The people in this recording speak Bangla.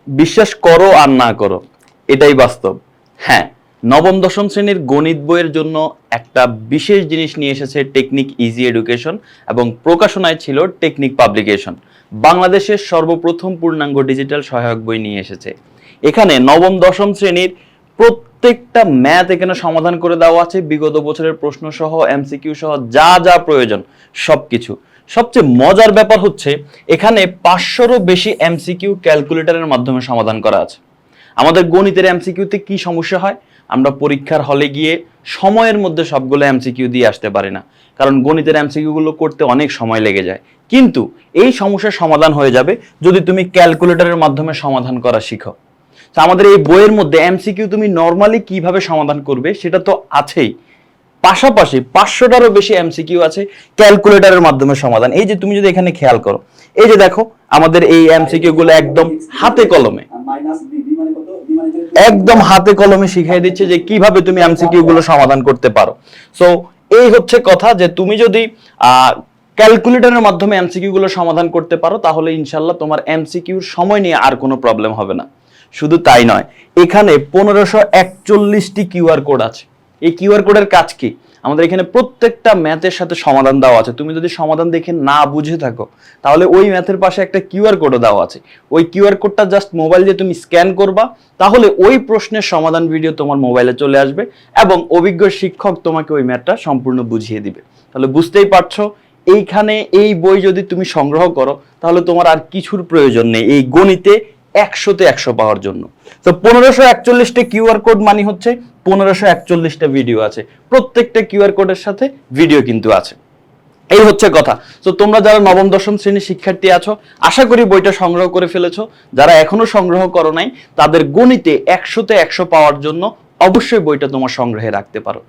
বিশ্বাস করো আর না করো, এটাই বাস্তব। হ্যাঁ, নবম দশম শ্রেণীর গণিত বইয়ের জন্য একটা বিশেষ জিনিস নিয়ে এসেছে টেকনিক ইজি এডুকেশন, এবং প্রকাশনায় ছিল টেকনিক পাবলিকেশন। বাংলাদেশের সর্বপ্রথম পূর্ণাঙ্গ ডিজিটাল সহায়ক বই নিয়ে এসেছে। এখানে নবম দশম শ্রেণীর প্রত্যেকটা ম্যাথ এখানে সমাধান করে দেওয়া আছে, বিগত বছরের প্রশ্ন সহ এমসিকিউ সহ যা যা প্রয়োজন সবকিছু। সবচেয়ে মজার ব্যাপার হচ্ছে এখানে 500রও বেশি এমসিকিউ ক্যালকুলেটরের মাধ্যমে সমাধান করা আছে। আমাদের গণিতের এমসিকিউতে কি সমস্যা হয়, আমরা পরীক্ষার হলে গিয়ে সময়ের মধ্যে সবগুলো এমসিকিউ দিয়ে আসতে পারি না, কারণ গণিতের এমসিকিউ গুলো করতে অনেক সময় লেগে যায়। কিন্তু এই সমস্যার সমাধান হয়ে যাবে যদি তুমি ক্যালকুলেটরের মাধ্যমে সমাধান করা শিখো। আমাদের এই বইয়ের মধ্যে এমসিকিউ তুমি নর্মালি কিভাবে সমাধান করবে সেটা তো আছেই, পাশাপাশি 500টারও বেশি এমসিকিউ আছে ক্যালকুলেটরের মাধ্যমে সমাধান। এই যে তুমি যদি এখানে খেয়াল করো, এই যে দেখো আমাদের এই এমসিকিউ গুলো একদম হাতে কলমে শিখিয়ে দিচ্ছে যে কিভাবে তুমি এমসিকিউ গুলো সমাধান করতে পারো। সো এই হচ্ছে কথা, যে তুমি যদি ক্যালকুলেটরের মাধ্যমে এমসিকিউ গুলো সমাধান করতে পারো তাহলে ইনশাল্লাহ তোমার এমসিকিউর সময় নিয়ে আর কোনো প্রবলেম হবে না। শুধু তাই নয়, এখানে 1541টি কিউআর কোড আছে। এই কিউআর কোডের কাজ কি? আমাদের এখানে প্রত্যেকটা ম্যাথের সাথে সমাধান দেওয়া আছে। তুমি যদি সমাধান দেখে না বুঝে থাকো তাহলে ওই ম্যাথের পাশে একটা কিউআর কোডও দেওয়া আছে। ওই কিউআর কোডটা জাস্ট মোবাইল দিয়ে তুমি স্ক্যান করবা, তাহলে ওই প্রশ্নের সমাধান ভিডিও তোমার মোবাইলে চলে আসবে এবং অভিজ্ঞ শিক্ষক তোমাকে ওই ম্যাথটা সম্পূর্ণ বুঝিয়ে দিবে। তাহলে বুঝতেই পারছো, এইখানে এই বই যদি তুমি সংগ্রহ করো তাহলে তোমার আর কিছুর প্রয়োজন নেই এই গণিতে 100তে 100 পাওয়ার জন্য। তো 1541টা কিউআর কোড মানে হচ্ছে 1541টা ভিডিও আছে, প্রত্যেকটা কিউআর কোডের সাথে ভিডিও কিন্তু আছে। এই হচ্ছে কথা। তো তোমরা যারা নবম দশম শ্রেণীর শিক্ষার্থী আছো, আশা করি বইটা সংগ্রহ করে ফেলেছো। যারা এখনো সংগ্রহ করো নাই, তাদের গণিতে 100তে 100 পাওয়ার জন্য অবশ্যই বইটা তোমার সংগ্রহে রাখতে পারো।